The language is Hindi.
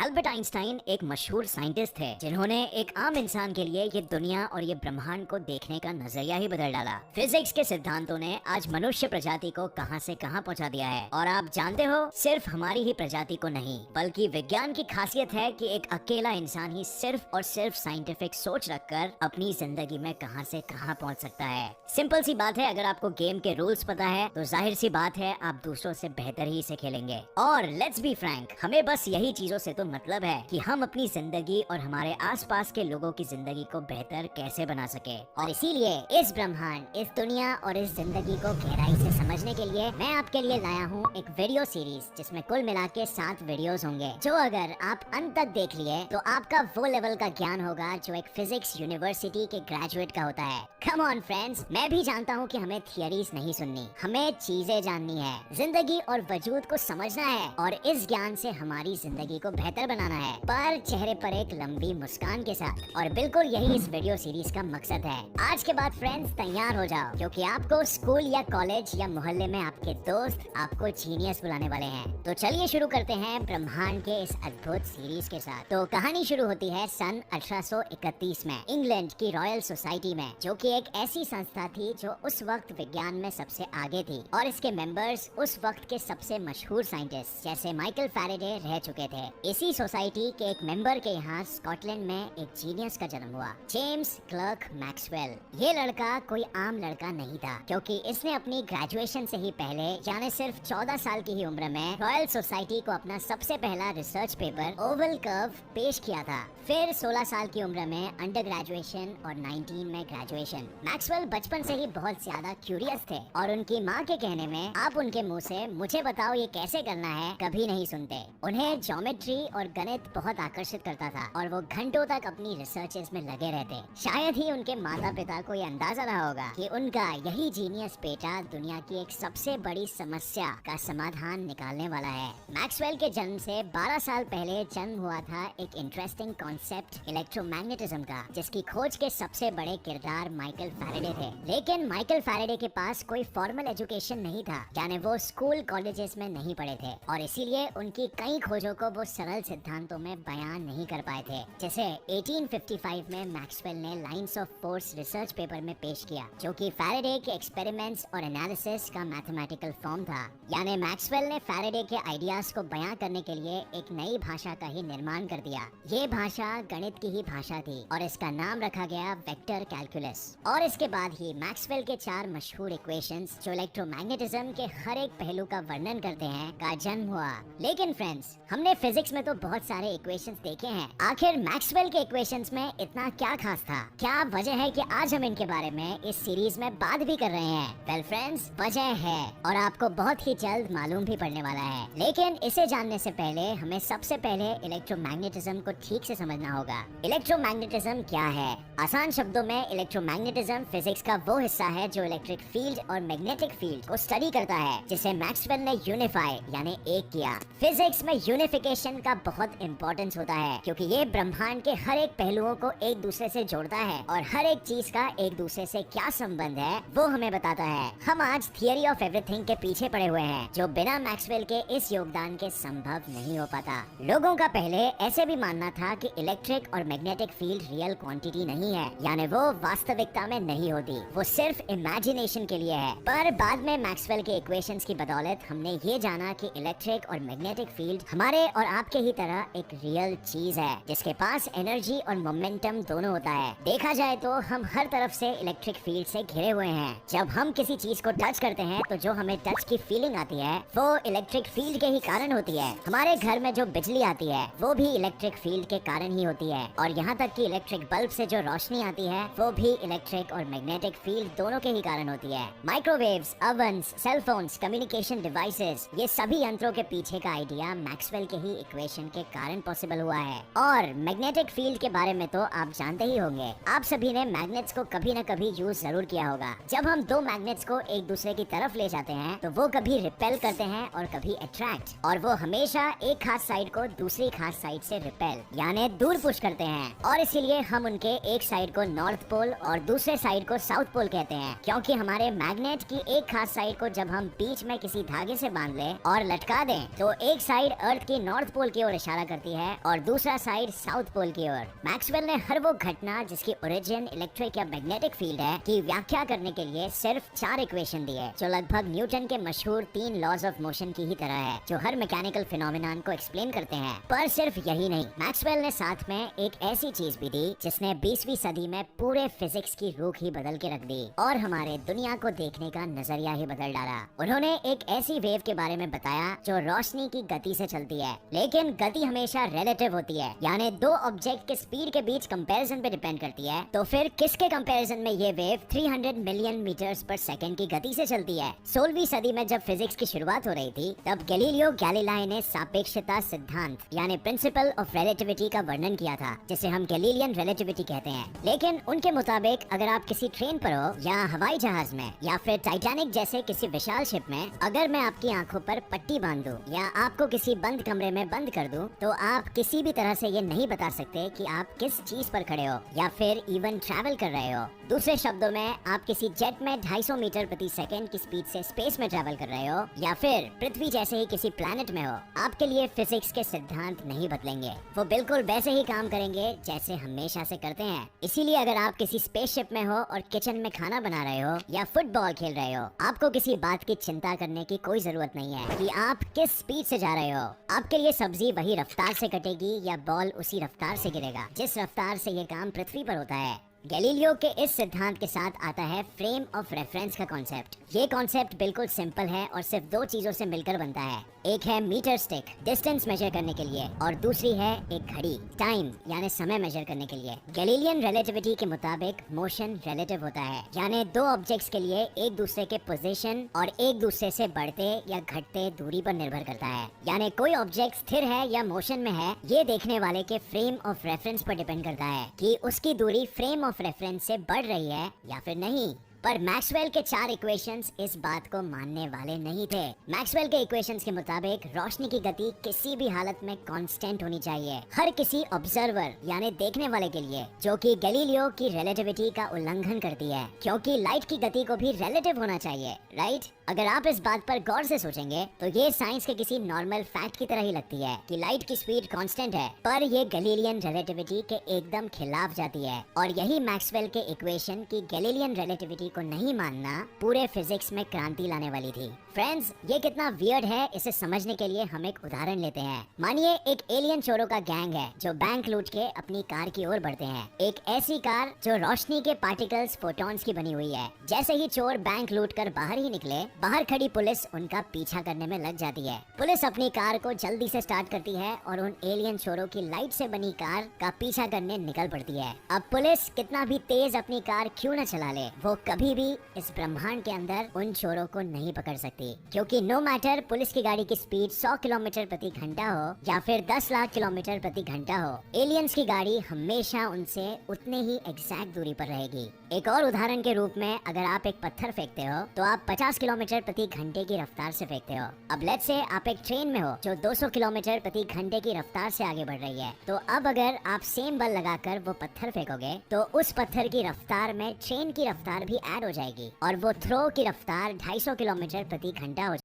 एल्बर्ट आइंस्टाइन एक मशहूर साइंटिस्ट थे जिन्होंने एक आम इंसान के लिए ये दुनिया और ये ब्रह्मांड को देखने का नजरिया ही बदल डाला। फिजिक्स के सिद्धांतों ने आज मनुष्य प्रजाति को कहां से कहां पहुंचा दिया है। और आप जानते हो, सिर्फ हमारी ही प्रजाति को नहीं, बल्कि विज्ञान की खासियत है कि एक अकेला इंसान ही सिर्फ और सिर्फ साइंटिफिक सोच रखकर अपनी जिंदगी में कहां से कहां पहुंच सकता है। सिंपल सी बात है, अगर आपको गेम के रूल्स पता है तो जाहिर सी बात है आप दूसरों से बेहतर ही इसे खेलेंगे। और लेट्स बी फ्रैंक, हमें बस यही चीजों से तो मतलब है कि हम अपनी जिंदगी और हमारे आसपास के लोगों की जिंदगी को बेहतर कैसे बना सके। और इसीलिए इस ब्रह्मांड, इस दुनिया और इस जिंदगी को गहराई से समझने के लिए मैं आपके लिए लाया हूँ एक वीडियो सीरीज, जिसमें कुल मिला के 7 वीडियोस होंगे, जो अगर आप अंत तक देख लिए तो आपका वो लेवल का ज्ञान होगा जो एक फिजिक्स यूनिवर्सिटी के ग्रेजुएट का होता है। कम ऑन फ्रेंड्स, मैं भी जानता हूँ कि हमें थियरीज नहीं सुननी, हमें चीजें जाननी है, जिंदगी और वजूद को समझना है और इस ज्ञान से हमारी जिंदगी को बेहतर बनाना है, पर चेहरे पर एक लंबी मुस्कान के साथ। और बिल्कुल यही इस वीडियो सीरीज का मकसद है। आज के बाद फ्रेंड्स तैयार हो जाओ, क्योंकि आपको स्कूल या कॉलेज या मोहल्ले में आपके दोस्त आपको जीनियस बुलाने वाले हैं। तो चलिए शुरू करते हैं ब्रह्मांड के इस अद्भुत सीरीज के साथ। तो कहानी शुरू होती है सन 1831 में इंग्लैंड की रॉयल सोसाइटी में, जो कि एक ऐसी संस्था थी जो उस वक्त विज्ञान में सबसे आगे थी। और इसके मेंबर्स उस वक्त के सबसे मशहूर साइंटिस्ट जैसे माइकल फैराडे रह चुके थे। इसी सोसाइटी के एक मेंबर के यहाँ स्कॉटलैंड में एक जीनियस का जन्म हुआ, जेम्स क्लर्क मैक्सवेल। ये लड़का कोई आम लड़का नहीं था, क्योंकि इसने अपनी ग्रेजुएशन से ही पहले, यानी सिर्फ 14 साल की ही उम्र में, रॉयल सोसाइटी को अपना सबसे पहला रिसर्च पेपर ओवल कर्व पेश किया था। फिर 16 साल की उम्र में अंडर ग्रेजुएशन और 19 में ग्रेजुएशन। मैक्सवेल बचपन से ही बहुत ज्यादा क्यूरियस थे और उनकी माँ के कहने में आप उनके मुँह से मुझे बताओ ये कैसे करना है कभी नहीं सुनते। उन्हें ज्योमेट्री और गणित बहुत आकर्षित करता था और वो घंटों तक अपनी रिसर्चेस में लगे रहते। शायद ही उनके माता पिता को ये अंदाजा रहा होगा कि उनका यही जीनियस बेटा दुनिया की एक सबसे बड़ी समस्या का समाधान निकालने वाला है। मैक्सवेल के जन्म से 12 साल पहले जन्म हुआ था एक इंटरेस्टिंग कॉन्सेप्ट इलेक्ट्रोमैग्नेटिज्म का, जिसकी खोज के सबसे बड़े किरदार माइकल फैराडे थे। लेकिन माइकल फैराडे के पास कोई फॉर्मल एजुकेशन नहीं था, यानी वो स्कूल कॉलेजेस में नहीं पढ़े थे, और इसीलिए उनकी कई खोजों को वो सरल सिद्धांतों में बयान नहीं कर पाए थे। जैसे 1855 में मैक्सवेल ने lines of force research paper में पेश किया, जो कि फैराडे के एक्सपेरिमेंट्स और एनालिसिस का मैथमेटिकल फॉर्म था। यानी मैक्सवेल ने फैराडे के आइडियाज को बयां करने के लिए एक नई भाषा का ही निर्माण कर दिया। ये भाषा गणित की ही भाषा थी और इसका नाम रखा गया वेक्टर कैलकुलस। और इसके बाद ही मैक्सवेल के 4 मशहूर इक्वेशंस, जो इलेक्ट्रोमैग्नेटिज्म के हर एक पहलू का वर्णन करते हैं, का जन्म हुआ। लेकिन फ्रेंड्स, हमने फिजिक्स में तो बहुत सारे इक्वेशंस देखे हैं, आखिर मैक्सवेल के इक्वेशंस में इतना क्या खास था? क्या वजह है कि आज हम इनके बारे में इस सीरीज में बात भी कर रहे हैं? वेल फ्रेंड्स, वजह है और आपको बहुत ही जल्द मालूम भी पड़ने वाला है। लेकिन इसे जानने से पहले हमें सबसे पहले इलेक्ट्रोमैग्नेटिज्म को ठीक से समझना होगा। इलेक्ट्रोमैग्नेटिज्म क्या है? आसान शब्दों में इलेक्ट्रोमैग्नेटिज्म फिजिक्स का वो हिस्सा है जो इलेक्ट्रिक फील्ड और मैग्नेटिक फील्ड को स्टडी करता है, जिसे मैक्सवेल ने यूनिफाई यानी एक किया। फिजिक्स में यूनिफिकेशन का बहुत इंपॉर्टेंस होता है, क्योंकि ये ब्रह्मांड के हर एक पहलुओं को एक दूसरे से जोड़ता है और हर एक चीज का एक दूसरे से क्या संबंध है वो हमें बताता है। हम आज थियरी ऑफ एवरीथिंग के पीछे पड़े हुए हैं, जो बिना मैक्सवेल के इस योगदान के संभव नहीं हो पाता। लोगों का पहले ऐसे भी मानना था कि इलेक्ट्रिक और मैग्नेटिक फील्ड रियल क्वांटिटी नहीं है, यानी वो वास्तविकता में नहीं होती, वो सिर्फ इमेजिनेशन के लिए है। पर बाद में मैक्सवेल के इक्वेशंस की बदौलत हमने ये जाना कि इलेक्ट्रिक और मैग्नेटिक फील्ड हमारे और आपके ही तरह एक रियल चीज है, जिसके पास एनर्जी और मोमेंटम दोनों होता है। देखा जाए तो हम हर तरफ से इलेक्ट्रिक फील्ड से घिरे हुए हैं। जब हम किसी चीज को टच करते हैं तो जो हमें टच की फीलिंग आती है वो इलेक्ट्रिक फील्ड के ही कारण होती है। हमारे घर में जो बिजली आती है वो भी इलेक्ट्रिक फील्ड के कारण ही होती है, और यहाँ तक कि इलेक्ट्रिक बल्ब से जो रोशनी आती है वो भी इलेक्ट्रिक और मैग्नेटिक फील्ड दोनों के ही कारण होती है। माइक्रोवेव्स, ओवन्स, सेलफोन्स, कम्युनिकेशन डिवाइसेस, ये सभी यंत्रों के पीछे का आइडिया मैक्सवेल के ही इक्वेशन के कारण पॉसिबल हुआ है। और मैग्नेटिक फील्ड के बारे में तो आप जानते ही होंगे, आप सभी ने मैग्नेट्स को कभी न कभी यूज जरूर किया होगा। जब हम दो मैग्नेट्स को एक दूसरे की तरफ ले जाते हैं तो वो कभी रिपेल करते हैं और कभी अट्रैक्ट, और वो हमेशा एक खास साइड को दूसरी खास साइड से रिपेल यानी दूर पुश करते हैं। और इसीलिए हम उनके एक साइड को नॉर्थ पोल और दूसरे साइड को साउथ पोल कहते हैं, क्योंकि हमारे मैग्नेट की एक खास साइड को जब हम बीच में किसी धागे से बांध ले और लटका दें तो एक साइड अर्थ की नॉर्थ पोल की ओर ओर इशारा करती है और दूसरा साइड साउथ पोल की ओर। मैक्सवेल ने हर वो घटना जिसकी ओरिजिन इलेक्ट्रिक या मैग्नेटिक फील्ड है की व्याख्या करने के लिए सिर्फ 4 इक्वेशन दिए, जो लगभग न्यूटन के मशहूर 3 लॉज ऑफ मोशन की ही तरह है, जो हर मैकेनिकल फिनोमिनन को एक्सप्लेन करते हैं। पर सिर्फ यही नहीं, मैक्सवेल ने साथ में एक ऐसी चीज भी दी जिसने 20वीं सदी में पूरे फिजिक्स की रुख ही बदल के रख दी और हमारे दुनिया को देखने का नजरिया ही बदल डाला। उन्होंने एक ऐसी वेव के बारे में बताया जो रोशनी की गति से चलती है, लेकिन गति हमेशा रिलेटिव होती है, यानी दो ऑब्जेक्ट के स्पीड के बीच कंपैरिजन पे डिपेंड करती है। तो फिर किसके कंपैरिजन में ये वेव 300 मिलियन मीटर्स पर सेकंड की गति से चलती है? 16वीं सदी में जब फिजिक्स की शुरुआत हो रही थी, तब गैलीलियो गैलीलाई ने सापेक्षता सिद्धांत यानी प्रिंसिपल ऑफ रिलेटिविटी का वर्णन किया था, जिसे हम गैलीलियन रिलेटिविटी कहते हैं। लेकिन उनके मुताबिक अगर आप किसी ट्रेन पर हो या हवाई जहाज में या फिर टाइटैनिक जैसे किसी विशाल शिप में, अगर मैं आपकी आंखों पर पट्टी बांध दूं या आपको किसी बंद कमरे में बंद कर दूं, तो आप किसी भी तरह से ये नहीं बता सकते कि आप किस चीज पर खड़े हो या फिर इवन ट्रैवल कर रहे हो। दूसरे शब्दों में, आप किसी जेट में 250 मीटर प्रति सेकंड की स्पीड से स्पेस में ट्रैवल कर रहे हो या फिर पृथ्वी जैसे ही किसी प्लैनेट में हो, आपके लिए फिजिक्स के सिद्धांत नहीं बदलेंगे। वो बिल्कुल वैसे ही काम करेंगे जैसे हमेशा से करते हैं। इसीलिए अगर आप किसी स्पेसशिप में हो और किचन में खाना बना रहे हो या फुटबॉल खेल रहे हो, आपको किसी बात की चिंता करने की कोई जरूरत नहीं है कि आप किस स्पीड से जा रहे हो। आपके लिए सब्जी वही रफ्तार से कटेगी या बॉल उसी रफ्तार से गिरेगा जिस रफ्तार से ये काम पृथ्वी पर होता है। गैलीलियो के इस सिद्धांत के साथ आता है फ्रेम ऑफ रेफरेंस का कॉन्सेप्ट। ये कॉन्सेप्ट बिल्कुल सिंपल है और सिर्फ 2 चीजों से मिलकर बनता है। एक है मीटर स्टिक, डिस्टेंस मेजर करने के लिए, और दूसरी है एक घड़ी, टाइम यानी समय मेजर करने के लिए। गैलीलियन रिलेटिविटी के मुताबिक मोशन रिलेटिव होता है, यानी 2 ऑब्जेक्ट्स के लिए एक दूसरे के पोजीशन और एक दूसरे से बढ़ते या घटते दूरी पर निर्भर करता है। यानी कोई ऑब्जेक्ट स्थिर है या मोशन में है, ये देखने वाले के फ्रेम ऑफ रेफरेंस पर डिपेंड करता है कि उसकी दूरी फ्रेम ऑफ रेफरेंस से बढ़ रही है या फिर नहीं। पर मैक्सवेल के 4 इक्वेशंस इस बात को मानने वाले नहीं थे। मैक्सवेल के इक्वेशंस के मुताबिक रोशनी की गति किसी भी हालत में कांस्टेंट होनी चाहिए, हर किसी ऑब्जर्वर यानी देखने वाले के लिए, जो कि गैलीलियो की रिलेटिविटी का उल्लंघन करती है, क्योंकि लाइट की गति को भी रिलेटिव होना चाहिए, राइट? अगर आप इस बात पर गौर से सोचेंगे तो ये साइंस के किसी नॉर्मल फैक्ट की तरह ही लगती है कि लाइट की स्पीड कांस्टेंट है, पर ये गैलीलियन रिलेटिविटी के एकदम खिलाफ जाती है। और यही मैक्सवेल के इक्वेशन की गैलीलियन रिलेटिविटी को नहीं मानना पूरे फिजिक्स में क्रांति लाने वाली थी। फ्रेंड्स, ये कितना वियर्ड है इसे समझने के लिए हम एक उदाहरण लेते हैं। मानिए एक एलियन चोरों का गैंग है जो बैंक लूट के अपनी कार की ओर बढ़ते हैं। एक ऐसी कार जो रोशनी के पार्टिकल्स फोटॉन्स की बनी हुई है। जैसे ही चोर बैंक लूट कर बाहर ही निकले, बाहर खड़ी पुलिस उनका पीछा करने में लग जाती है। पुलिस अपनी कार को जल्दी से स्टार्ट करती है और उन एलियन चोरों की लाइट से बनी कार का पीछा करने निकल पड़ती है। अब पुलिस कितना भी तेज अपनी कार क्यों न चला ले, वो कभी भी इस ब्रह्मांड के अंदर उन चोरों को नहीं पकड़ सकती, क्योंकि नो मैटर पुलिस की गाड़ी की स्पीड 100 किलोमीटर प्रति घंटा हो या फिर 10 लाख किलोमीटर प्रति घंटा हो, एलियंस की गाड़ी हमेशा उनसे उतने ही एग्जैक्ट दूरी पर रहेगी। एक और उदाहरण के रूप में, अगर आप एक पत्थर फेंकते हो तो आप 50 किलोमीटर प्रति घंटे की रफ्तार से फेंकते हो। अब लेट्स से आप एक ट्रेन में हो जो 200 किलोमीटर प्रति घंटे की रफ्तार से आगे बढ़ रही है, तो अब अगर आप सेम बल लगाकर वो पत्थर फेंकोगे तो उस पत्थर की रफ्तार में ट्रेन की रफ्तार भी ऐड हो जाएगी और वो थ्रो की रफ्तार 250 किलोमीटर प्रति घंटा हो